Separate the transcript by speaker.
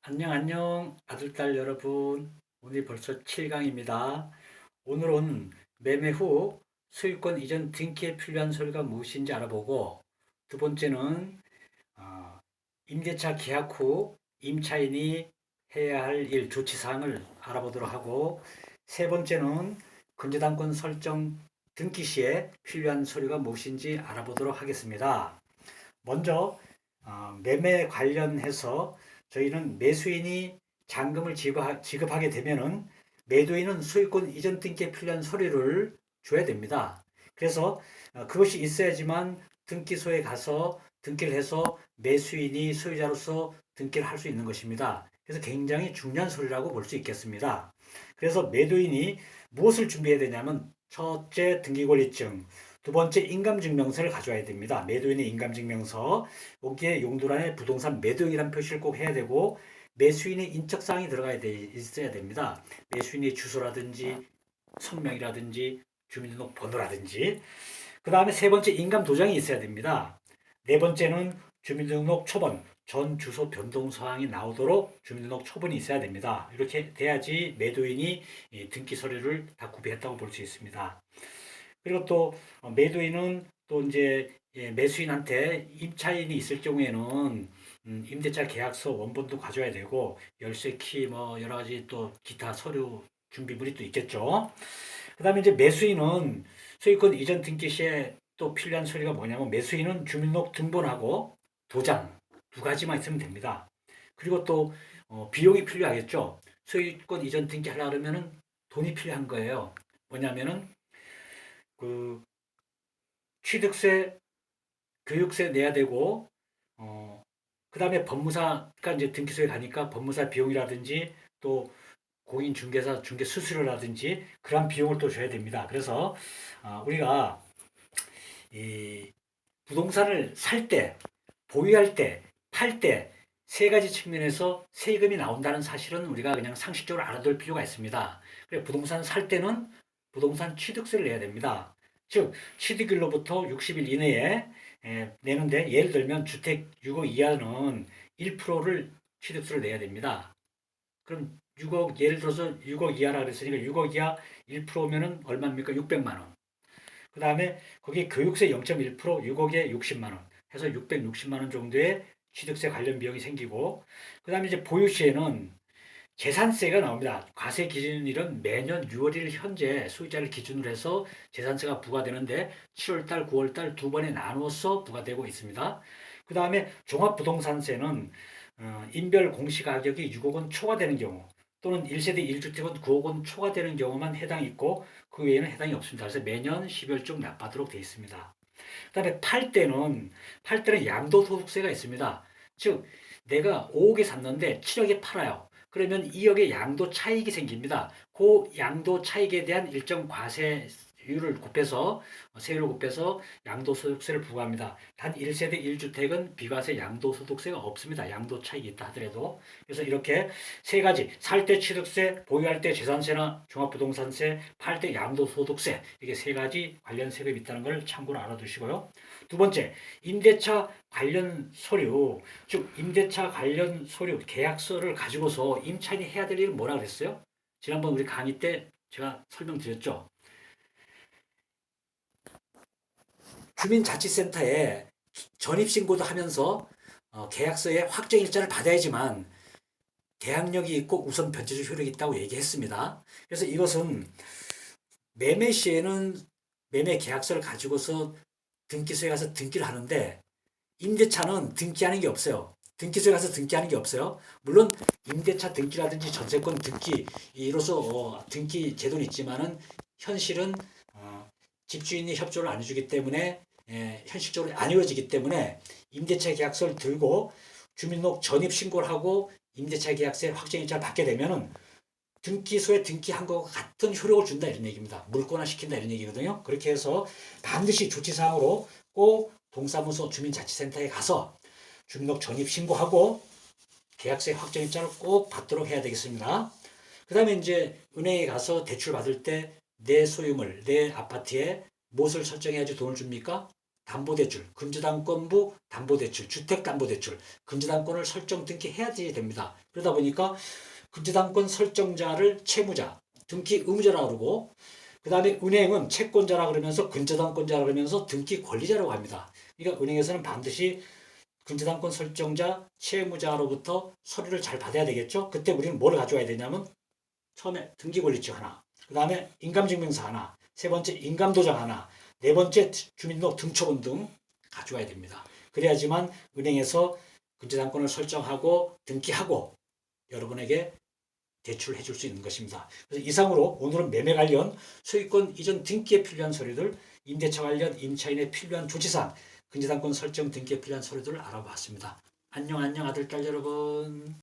Speaker 1: 안녕, 아들딸 여러분. 오늘 벌써 7강입니다. 오늘은 매매 후 소유권 이전 등기에 필요한 서류가 무엇인지 알아보고, 두 번째는 어, 임대차 계약 후 임차인이 해야 할 일, 조치사항을 알아보도록 하고, 세 번째는 근저당권 설정 등기 시에 필요한 서류가 무엇인지 알아보도록 하겠습니다. 먼저 매매 관련해서 저희는 매수인이 잔금을 지급하게 되면은 매도인은 소유권 이전 등기에 필요한 서류를 줘야 됩니다. 그래서 그것이 있어야지만 등기소에 가서 등기를 해서 매수인이 소유자로서 등기를 할 수 있는 것입니다. 그래서 굉장히 중요한 서류라고 볼 수 있겠습니다. 그래서 매도인이 무엇을 준비해야 되냐면 첫째 등기권리증, 두 번째 인감증명서를 가져와야 됩니다. 매도인의 인감증명서, 여기에 용도란에 부동산 매도인이라는 표시를 꼭 해야 되고 매수인의 인적사항이 있어야 됩니다. 매수인의 주소라든지 선명이라든지 주민등록번호라든지, 그 다음에 세 번째 인감도장이 있어야 됩니다. 네 번째는 주민등록 초본, 전 주소 변동 사항이 나오도록 주민등록 초본이 있어야 됩니다. 이렇게 돼야지 매도인이 등기 서류를 다 구비했다고 볼 수 있습니다. 그리고 또 매도인은 또 이제 매수인한테 임차인이 있을 경우에는 임대차 계약서 원본도 가져야 되고 열쇠 키 뭐 여러 가지 또 기타 서류 준비물이 또 있겠죠. 그다음에 이제 매수인은 소유권 이전 등기 시에 또 필요한 서류가 뭐냐면 매수인은 주민등록 등본하고 도장 두 가지만 있으면 됩니다. 그리고 또 비용이 필요하겠죠. 소유권 이전 등기 하려고 그러면은 돈이 필요한 거예요. 뭐냐면은 그 취득세, 교육세 내야 되고, 그 다음에 법무사가 이제 등기소에 가니까 법무사 비용이라든지 또 공인중개사 중개 수수료라든지 그런 비용을 또 줘야 됩니다. 그래서 우리가 이 부동산을 살 때, 보유할 때, 팔 때 세 가지 측면에서 세금이 나온다는 사실은 우리가 그냥 상식적으로 알아둘 필요가 있습니다. 그래 부동산 살 때는 부동산 취득세를 내야 됩니다. 즉 취득일로부터 60일 이내에 내는데 예를 들면 주택 6억 이하는 1%를 취득세를 내야 됩니다. 그럼 6억 예를 들어서 6억 이하라 그랬으니까 6억 이하 1%면은 얼마입니까? 600만 원. 그 다음에 거기 교육세 0.1% 6억에 60만 원 해서 660만 원 정도의 취득세 관련 비용이 생기고, 그 다음에 이제 보유 시에는 재산세가 나옵니다. 과세 기준일은 매년 6월 1일 현재 소유자를 기준으로 해서 재산세가 부과되는데 7월달, 9월달 두 번에 나누어서 부과되고 있습니다. 그 다음에 종합부동산세는 인별 공시가격이 6억 원 초과되는 경우 또는 1세대 1주택은 9억 원 초과되는 경우만 해당이 있고 그 외에는 해당이 없습니다. 그래서 매년 12월쯤 납부하도록 되어 있습니다. 그다음에 팔 때는 양도소득세가 있습니다. 즉 내가 5억에 샀는데 7억에 팔아요. 그러면 2억의 양도 차익이 생깁니다. 그 양도 차익에 대한 일정 과세율을 곱해서 세율을 곱해서 양도소득세를 부과합니다. 단 1세대 1주택은 비과세 양도소득세가 없습니다. 양도 차익이 있다 하더라도. 그래서 이렇게 세 가지 살 때 취득세, 보유할 때 재산세나 종합부동산세, 팔 때 양도소득세 이게 세 가지 관련 세금이 있다는 걸 참고로 알아두시고요. 두 번째, 임대차 관련 서류, 즉 임대차 관련 서류, 계약서를 가지고서 임차인이 해야 될 일은 뭐라 그랬어요? 지난번 우리 강의 때 제가 설명드렸죠. 주민자치센터에 전입신고도 하면서 계약서에 확정일자를 받아야지만 계약력이 있고 우선 변제적 효력이 있다고 얘기했습니다. 그래서 이것은 매매 시에는 매매 계약서를 가지고서 등기소에 가서 등기를 하는데 임대차는 등기하는 게 없어요. 등기소에 가서 등기하는 게 없어요. 물론 임대차 등기라든지 전세권 등기 이로서 등기 제도는 있지만은 현실은 집주인이 협조를 안 해주기 때문에 현실적으로 안 이루어지기 때문에 임대차 계약서를 들고 주민등록 전입 신고를 하고 임대차 계약서에 확정일자를 받게 되면은 등기소에 등기한 것과 같은 효력을 준다 이런 얘기입니다. 물권화 시킨다 이런 얘기거든요. 그렇게 해서 반드시 조치사항으로 꼭 동사무소 주민자치센터에 가서 주민등록 전입 신고하고 계약서의 확정일자를 꼭 받도록 해야 되겠습니다. 그 다음에 이제 은행에 가서 대출 받을 때 내 소유물, 내 아파트에 무엇을 설정해야지 돈을 줍니까? 담보대출, 근저당권부 담보대출, 주택담보대출, 근저당권을 설정 등기해야지 됩니다. 그러다 보니까 근저당권 설정자를 채무자, 등기 의무자라고 그러고 그 다음에 은행은 채권자라 그러면서 근저당권자라 그러면서 등기 권리자라고 합니다. 그러니까 은행에서는 반드시 근저당권 설정자, 채무자로부터 서류를 잘 받아야 되겠죠. 그때 우리는 뭘 가져와야 되냐면 처음에 등기권리증 하나, 그 다음에 인감증명서 하나, 세 번째 인감도장 하나, 네 번째 주민등록 등초본 등 가져와야 됩니다. 그래야지만 은행에서 근저당권을 설정하고 등기하고 여러분에게 대출해 줄 수 있는 것입니다. 그래서 이상으로 오늘은 매매 관련 소유권 이전 등기에 필요한 서류들, 임대차 관련 임차인에 필요한 조치사항, 근저당권 설정 등기에 필요한 서류들을 알아봤습니다. 안녕 아들, 딸 여러분.